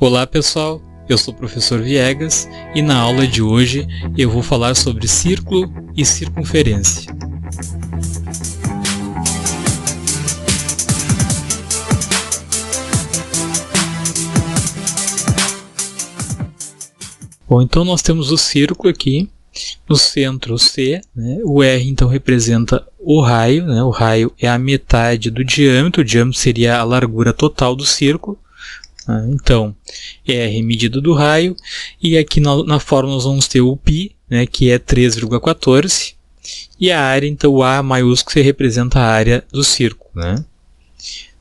Olá pessoal, eu sou o professor Viegas e na aula de hoje eu vou falar sobre círculo e circunferência. Bom, então nós temos o círculo aqui, no centro o C, né? O R então representa o raio, né? O raio é a metade do diâmetro, o diâmetro seria a largura total do círculo. Então, R medida do raio, e aqui na fórmula nós vamos ter o π, né, que é 3,14, e a área, então o A maiúsculo representa a área do círculo, né?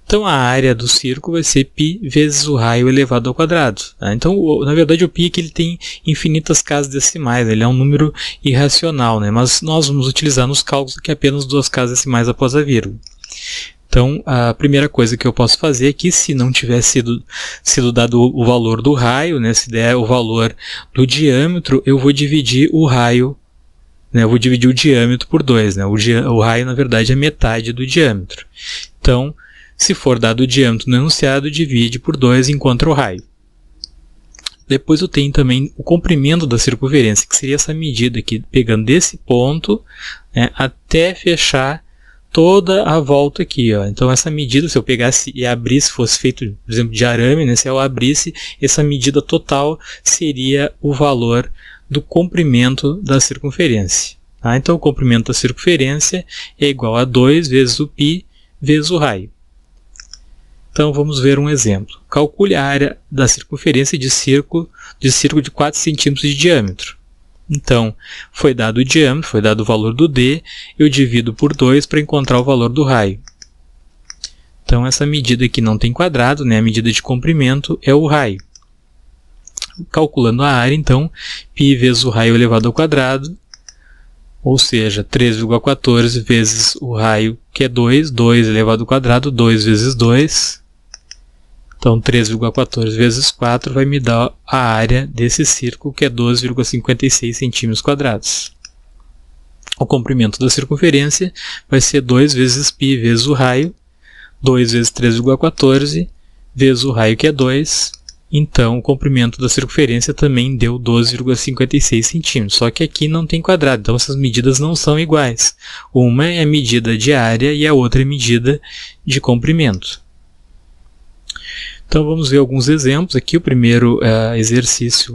Então a área do círculo vai ser π vezes o raio elevado ao quadrado. Tá? Então, na verdade, o π é que ele tem infinitas casas decimais, ele é um número irracional, né? Mas nós vamos utilizar nos cálculos aqui apenas duas casas decimais após a vírgula. Então, a primeira coisa que eu posso fazer aqui, se não tiver sido dado o valor do raio, né, se der o valor do diâmetro, eu vou dividir o raio, né, eu vou dividir o diâmetro por 2. Né, o raio, na verdade, é metade do diâmetro. Então, se for dado o diâmetro no enunciado, divide por 2 e encontra o raio. Depois eu tenho também o comprimento da circunferência, que seria essa medida aqui, pegando desse ponto, né, até fechar toda a volta aqui, ó. Então essa medida, se eu pegasse e abrisse, fosse feito, por exemplo, de arame, né? Se eu abrisse, essa medida total seria o valor do comprimento da circunferência. Tá? Então o comprimento da circunferência é igual a 2 vezes o π vezes o raio. Então vamos ver um exemplo. Calcule a área da circunferência de círculo de 4 centímetros de diâmetro. Então, foi dado o diâmetro, foi dado o valor do D, eu divido por 2 para encontrar o valor do raio. Então, essa medida aqui não tem quadrado, né? A medida de comprimento é o raio. Calculando a área, então, π vezes o raio elevado ao quadrado, ou seja, 3,14 vezes o raio, que é 2 elevado ao quadrado, 2 vezes 2. Então, 3,14 vezes 4 vai me dar a área desse círculo, que é 12,56 centímetros quadrados. O comprimento da circunferência vai ser 2 vezes π vezes o raio, 2 vezes 3,14 vezes o raio, que é 2. Então, o comprimento da circunferência também deu 12,56 centímetros. Só que aqui não tem quadrado, então essas medidas não são iguais. Uma é a medida de área e a outra é a medida de comprimento. Então vamos ver alguns exemplos aqui. O primeiro exercício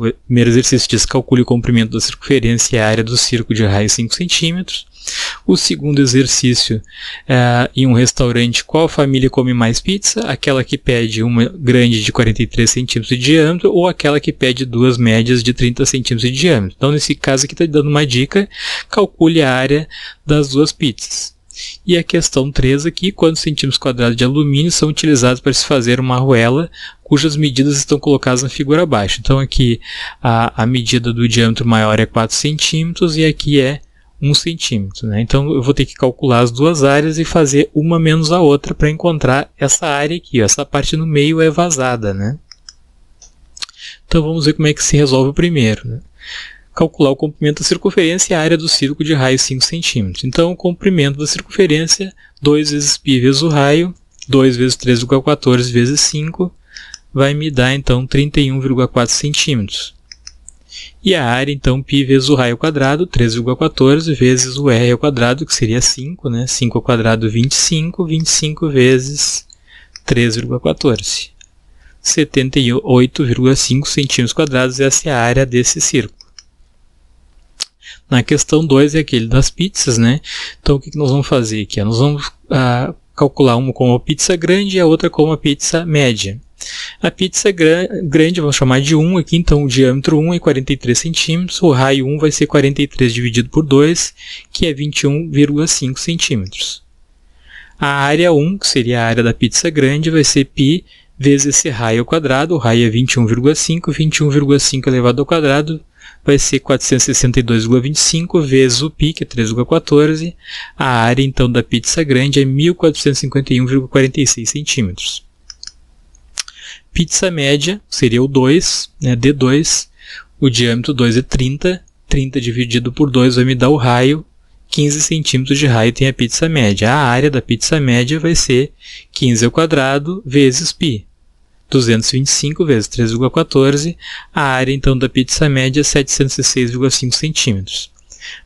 diz: calcule o comprimento da circunferência e a área do círculo de raio 5 centímetros. O segundo exercício, em um restaurante, qual família come mais pizza? Aquela que pede uma grande de 43 centímetros de diâmetro ou aquela que pede duas médias de 30 centímetros de diâmetro? Então nesse caso aqui está dando uma dica: calcule a área das duas pizzas. E a questão 3 aqui: quantos centímetros quadrados de alumínio são utilizados para se fazer uma arruela cujas medidas estão colocadas na figura abaixo? Então aqui a medida do diâmetro maior é 4 centímetros e aqui é 1 centímetro. Né? Então eu vou ter que calcular as duas áreas e fazer uma menos a outra para encontrar essa área aqui. Ó. Essa parte no meio é vazada. Né? Então vamos ver como é que se resolve o primeiro. Né? Calcular o comprimento da circunferência e a área do círculo de raio 5 centímetros. Então, o comprimento da circunferência, 2 vezes π vezes o raio, 2 vezes 3,14 vezes 5, vai me dar, então, 31,4 centímetros. E a área, então, π vezes o raio ao quadrado, 3,14 vezes o r ao quadrado, que seria 5, né? 5 ao quadrado, 25, 25 vezes 3,14. 78,5 centímetros quadrados, essa é a área desse círculo. Na questão 2 é aquele das pizzas, né? Então, o que nós vamos fazer aqui? Nós vamos calcular uma com uma pizza grande e a outra com uma pizza média. A pizza grande, vamos chamar de 1 aqui, então o diâmetro 1 é 43 centímetros, o raio 1 vai ser 43 dividido por 2, que é 21,5 centímetros. A área 1, que seria a área da pizza grande, vai ser π vezes esse raio ao quadrado, o raio é 21,5, 21,5 elevado ao quadrado, vai ser 462,25 vezes o π, que é 3,14. A área, então, da pizza grande é 1.451,46 centímetros. Pizza média seria o 2, né, D2. O diâmetro 2 é 30. 30 dividido por 2 vai me dar o raio. 15 centímetros de raio tem a pizza média. A área da pizza média vai ser 15 ao quadrado vezes π. 225 vezes 3,14, a área então da pizza média é 706,5 centímetros.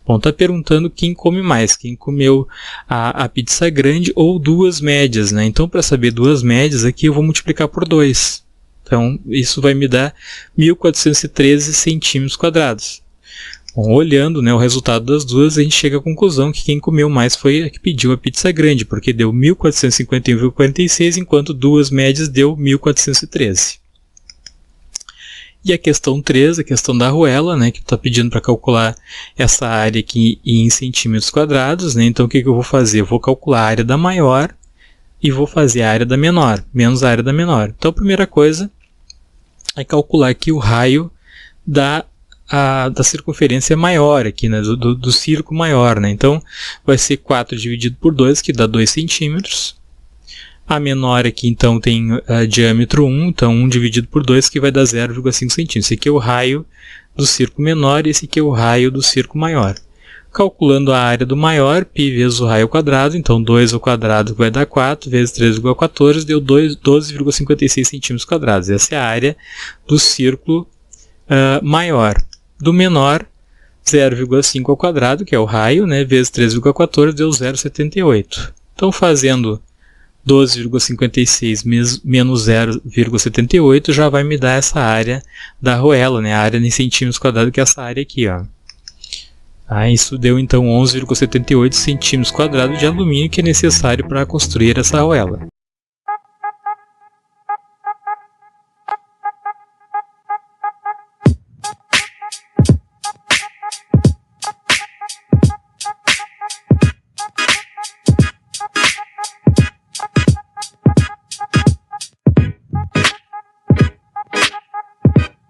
Bom, está perguntando quem come mais, quem comeu a pizza grande ou duas médias, né? Então, para saber duas médias, aqui eu vou multiplicar por 2. Então, isso vai me dar 1.413 centímetros quadrados. Bom, olhando, né, o resultado das duas, a gente chega à conclusão que quem comeu mais foi a que pediu a pizza grande, porque deu 1.451,46, enquanto duas médias deu 1.413. E a questão 3, a questão da arruela, né, que está pedindo para calcular essa área aqui em centímetros quadrados, né? Então o que eu vou fazer? Eu vou calcular a área da maior e vou fazer a área da menor, menos a área da menor. Então a primeira coisa é calcular aqui o raio da circunferência maior aqui, né, do círculo maior, né? Então vai ser 4 dividido por 2, que dá 2 centímetros. A menor aqui então tem diâmetro 1, então 1 dividido por 2, que vai dar 0,5 centímetros. Esse aqui é o raio do círculo menor e esse aqui é o raio do círculo maior. Calculando a área do maior, π vezes o raio ao quadrado, então 2 ao quadrado vai dar 4, vezes 3,14, deu 12,56 centímetros quadrados. Essa é a área do círculo maior. Do menor, 0,5 ao quadrado, que é o raio, né, vezes 3,14, deu 0,78. Então, fazendo 12,56 menos 0,78 já vai me dar essa área da arruela, né, a área em centímetros quadrados, que é essa área aqui, ó. Isso deu, então, 11,78 centímetros quadrados de alumínio que é necessário para construir essa arruela.